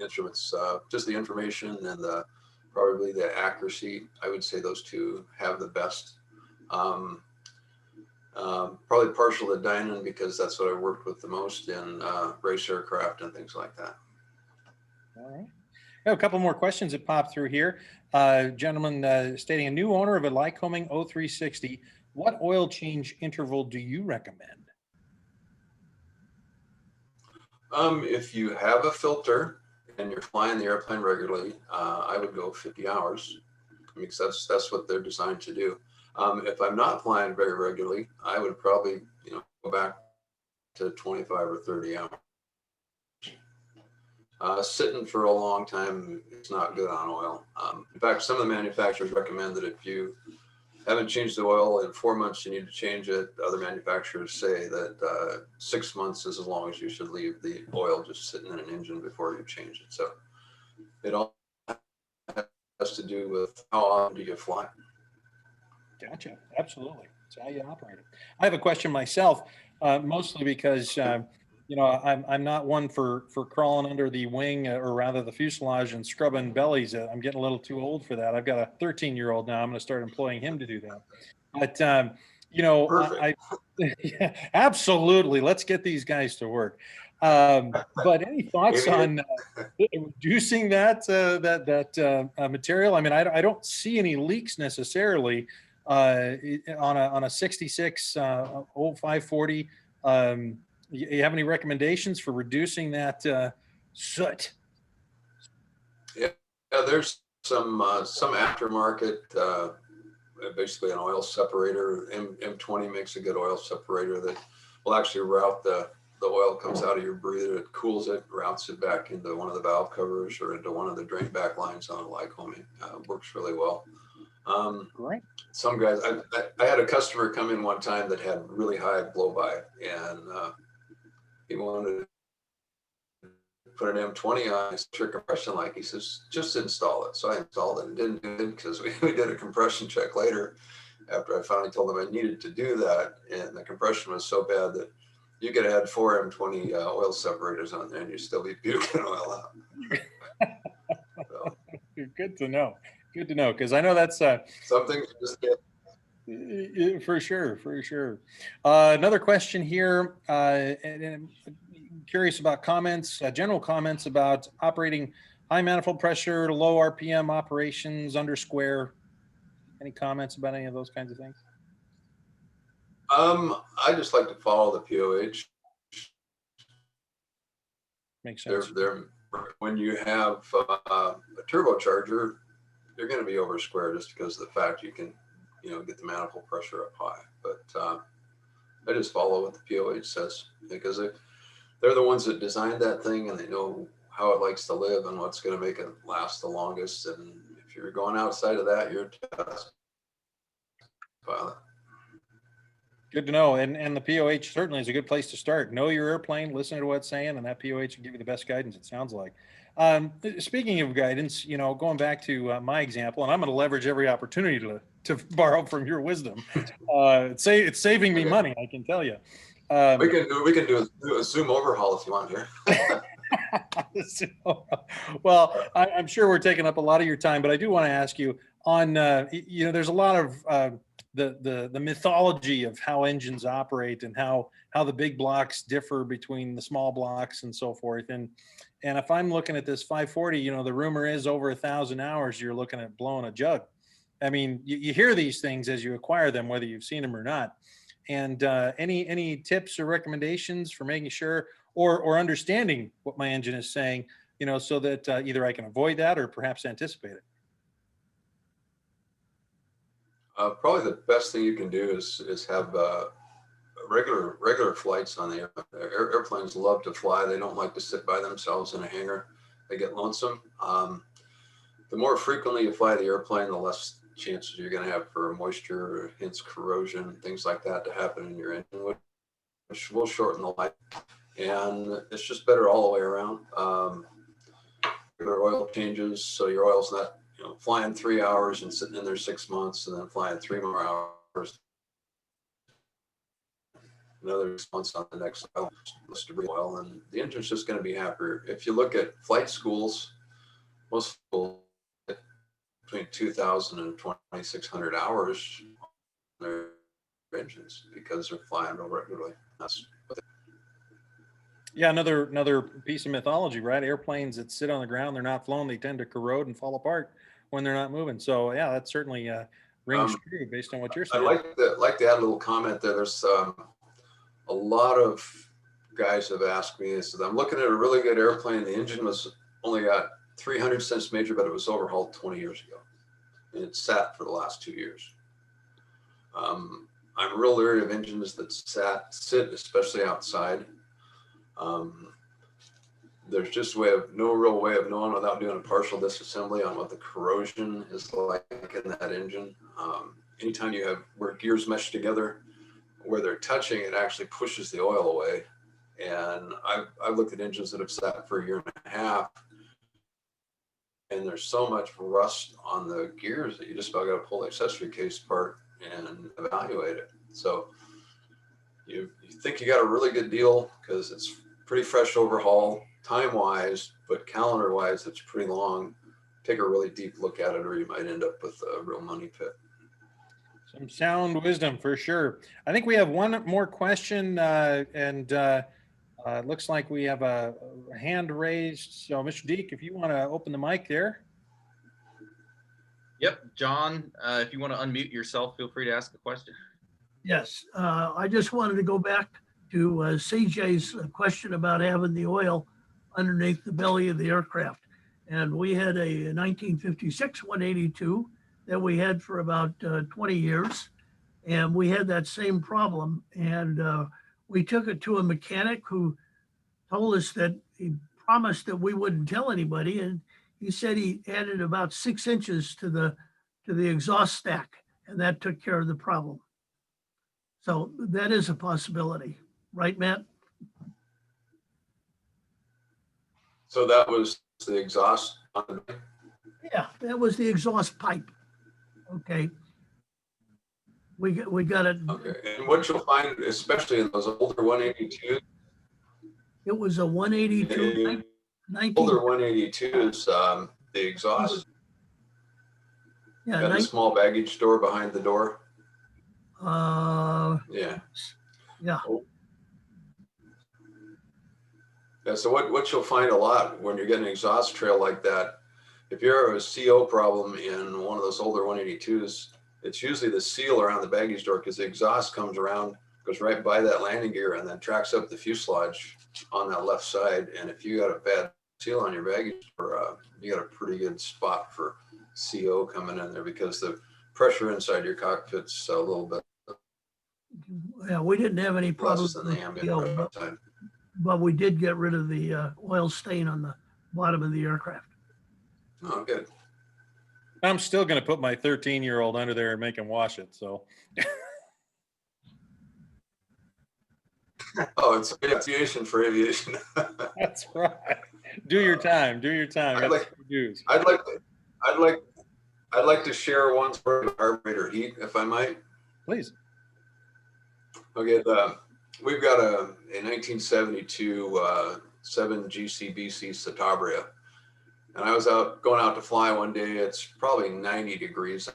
instruments. Just the information and the probably the accuracy. I would say those two have the best. Probably partial to Dynon because that's what I worked with the most in race aircraft and things like that. All right. I have a couple more questions that popped through here. Gentleman stating, a new owner of a Lycoming 0360, what oil change interval do you recommend? If you have a filter and you're flying the airplane regularly, I would go 50 hours because that's what they're designed to do. If I'm not flying very regularly, I would probably go back to 25 or 30 hours. Sitting for a long time is not good on oil. In fact, some of the manufacturers recommend that if you haven't changed the oil in 4 months, you need to change it. Other manufacturers say that 6 months is as long as you should leave the oil just sitting in an engine before you change it. So it all has to do with how often do you fly. Gotcha. Absolutely. It's how you operate it. I have a question myself, mostly because I'm not one for crawling under the wing or rather the fuselage and scrubbing bellies. I'm getting a little too old for that. I've got a 13-year-old now. I'm going to start employing him to do that. But Perfect. yeah, absolutely. Let's get these guys to work. But any thoughts on reducing that material? I mean, I don't see any leaks necessarily on a 66 0540. You have any recommendations for reducing that soot? Yeah, there's some aftermarket, basically an oil separator. M20 makes a good oil separator that will actually route the oil comes out of your breather. It cools it, routes it back into one of the valve covers or into one of the drain back lines on a Lycoming. Works really well. Great. Some guys, I had a customer come in one time that had really high blow by, and he wanted to put an M20 on his compression light. He says, just install it. So I installed it and didn't do it because we did a compression check later after I finally told him I needed to do that. And the compression was so bad that you could have had 4 M20 oil separators on there and you'd still be puking oil out. So, good to know. Good to know, because I know that's something you just get. For sure. Another question here, and I'm curious about comments, general comments about operating high manifold pressure, low RPM operations under square. Any comments about any of those kinds of things? I just like to follow the POH. Makes sense. When you have a turbocharger, you're going to be over square just because of the fact you can, get the manifold pressure up high. But I just follow what the POH says because they're the ones that designed that thing and they know how it likes to live and what's going to make it last the longest. And if you're going outside of that, you're a test pilot. Good to know. And the POH certainly is a good place to start. Know your airplane, listen to what it's saying, and that POH will give you the best guidance, it sounds like. Speaking of guidance, going back to my example, and I'm going to leverage every opportunity to borrow from your wisdom. It's saving me money, I can tell you. We can do a Zoom overhaul if you want here. Well, I'm sure we're taking up a lot of your time, but I do want to ask you on, there's a lot of the mythology of how engines operate and how the big blocks differ between the small blocks and so forth. And if I'm looking at this 540, the rumor is over 1,000 hours, you're looking at blowing a jug. I mean, you hear these things as you acquire them, whether you've seen them or not. And any tips or recommendations for making sure or understanding what my engine is saying, so that either I can avoid that or perhaps anticipate it? Probably the best thing you can do is have regular flights on the airplanes. Love to fly. They don't like to sit by themselves in a hangar. They get lonesome. The more frequently you fly the airplane, the less chances you're going to have for moisture, hence corrosion, things like that to happen in your engine, which will shorten the life. And it's just better all the way around. Regular oil changes, so your oil's not flying 3 hours and sitting in there 6 months and then flying 3 more hours. Another 6 months on the next oil, and the engine's just going to be happier. If you look at flight schools, most schools between 2,000 and 2,600 hours on their engines because they're flying real regularly. Yeah, another piece of mythology, right? Airplanes that sit on the ground, they're not flown, they tend to corrode and fall apart when they're not moving. So yeah, that certainly rings true based on what you're I'd saying. like to add a little comment there. There's a lot of guys have asked me, so I'm looking at a really good airplane. The engine was only got 300 cents major, but it was overhauled 20 years ago. And it sat for the last 2 years. I'm real leery of engines that sit, especially outside. There's just no real way of knowing without doing a partial disassembly on what the corrosion is like in that engine. Anytime you have where gears mesh together, where they're touching, it actually pushes the oil away. And I've looked at engines that have sat for a year and a half, and there's so much rust on the gears that you just about got to pull the accessory case apart and evaluate it. So you think you got a really good deal because it's pretty fresh overhaul time-wise, but calendar-wise, it's pretty long. Take a really deep look at it, or you might end up with a real money pit. Some sound wisdom for sure. I think we have one more question, and it looks like we have a hand raised. So, Mr. Deek, if you want to open the mic there. Yep, John, if you want to unmute yourself, feel free to ask the question. Yes, I just wanted to go back to CJ's question about having the oil underneath the belly of the aircraft. And we had a 1956 182 that we had for about 20 years. And we had that same problem. And we took it to a mechanic who told us that he promised that we wouldn't tell anybody. And he said he added about 6 inches to the exhaust stack, and that took care of the problem. So that is a possibility, right, Matt? So that was the exhaust on the Yeah, that was the exhaust pipe. Okay. We got it. Okay, and what you'll find, especially in those older 182s, It was a 182. older 182s, the exhaust Yeah, got a small baggage door behind the door. Yeah. Yeah. Yeah. So what you'll find a lot when you're getting an exhaust trail like that, if you have a CO problem in one of those older 182s, it's usually the seal around the baggage door because the exhaust comes around, goes right by that landing gear, and then tracks up the fuselage on that left side. And if you got a bad seal on your baggage door, you got a pretty good spot for CO coming in there because the pressure inside your cockpit's a little bit Yeah, we didn't have any less problems than with the ambient CO, pressure time. but we did get rid of the oil stain on the bottom of the aircraft. Oh, good. I'm still going to put my 13-year-old under there and make him wash it. So Oh, it's aviation for aviation. that's right. Do your time. Do your time. I'd like- dues. I'd like to share one story of carburetor heat, if I might. Please. Okay, we've got a 1972 7 GCBC Citabria, and I was going out to fly one day. It's probably 90 degrees,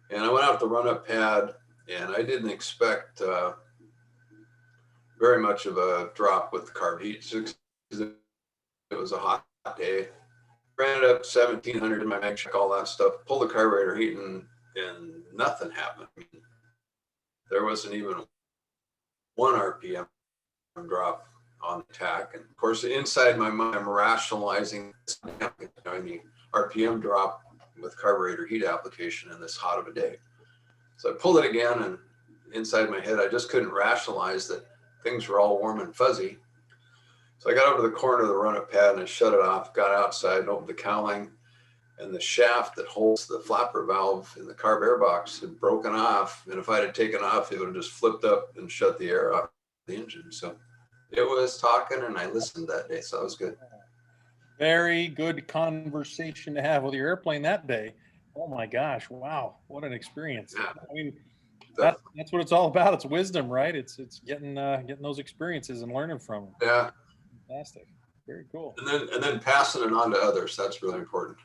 and I went out the run-up pad, and I didn't expect very much of a drop with the carb heat. It was a hot day. Ran it up 1700 in my mag check, all that stuff. Pulled the carburetor heat, and nothing happened. There wasn't even 1 RPM drop on the tack. And of course, inside my mind, I'm rationalizing the RPM drop with carburetor heat application in this hot of a day. So I pulled it again, and inside my head, I just couldn't rationalize that things were all warm and fuzzy. So I got over to the corner of the run-up pad and I shut it off, got outside and opened the cowling, and the shaft that holds the flapper valve in the carb air box had broken off. And if I'd have taken off, it would have just flipped up and shut the air off the engine. So it was talking, and I listened that day. So that was good. Very good conversation to have with your airplane that day. Oh my gosh. Wow. What an experience. Yeah. I mean, that's what it's all about. It's wisdom, right? It's getting those experiences and learning from them. Yeah. Fantastic. Very cool. And then passing it on to others. That's really important.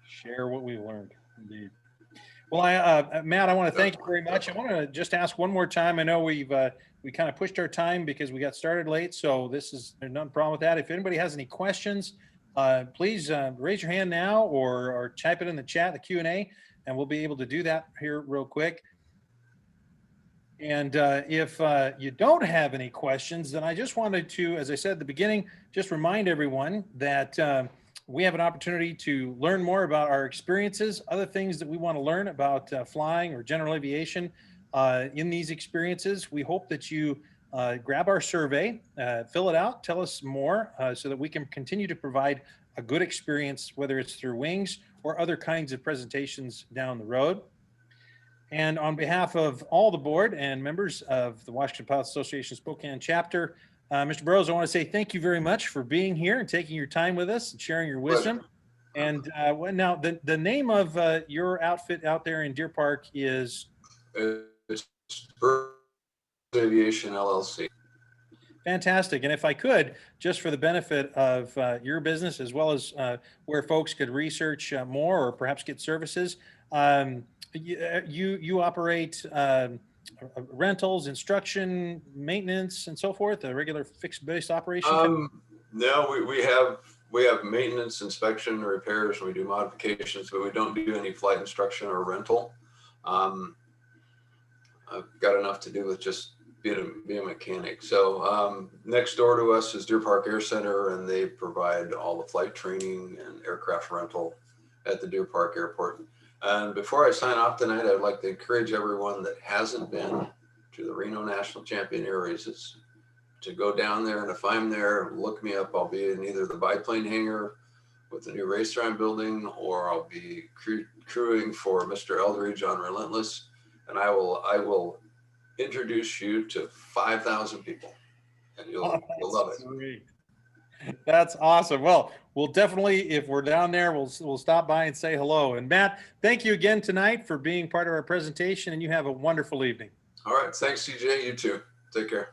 Share what we learned. Indeed. Well, Matt, I want to thank you very much. I want to just ask one more time. I know we kind of pushed our time because we got started late, so there's no problem with that. If anybody has any questions, please raise your hand now or type it in the chat, the Q&A, and we'll be able to do that here real quick. And if you don't have any questions, then I just wanted to, as I said at the beginning, just remind everyone that we have an opportunity to learn more about our experiences, other things that we want to learn about flying or general aviation in these experiences. We hope that you grab our survey, fill it out, tell us more so that we can continue to provide a good experience, whether it's through wings or other kinds of presentations down the road. And on behalf of all the board and members of the Washington Pilots Association Spokane chapter, Mr. Burrows, I want to say thank you very much for being here and taking your time with us and sharing your wisdom. And now the name of your outfit out there in Deer Park is? It's Burrows Aviation LLC. Fantastic. And if I could, just for the benefit of your business, as well as where folks could research more or perhaps get services, you operate rentals, instruction, maintenance, and so forth, a regular fixed base operation? No, we have maintenance, inspection, repairs. We do modifications, but we don't do any flight instruction or rental. I've got enough to do with just be a mechanic. So next door to us is Deer Park Air Center, and they provide all the flight training and aircraft rental at the Deer Park Airport. And before I sign off tonight, I'd like to encourage everyone that hasn't been to the Reno National Champion Air Races to go down there. And if I'm there, look me up. I'll be in either the biplane hangar with the new racetrack I'm building, or I'll be crewing for Mr. Eldridge on Relentless. And I will introduce you to 5,000 people, and you'll love it. Great. That's awesome. Well, we'll definitely, if we're down there, we'll stop by and say hello. And Matt, thank you again tonight for being part of our presentation, and you have a wonderful evening. All right. Thanks, CJ. You too. Take care.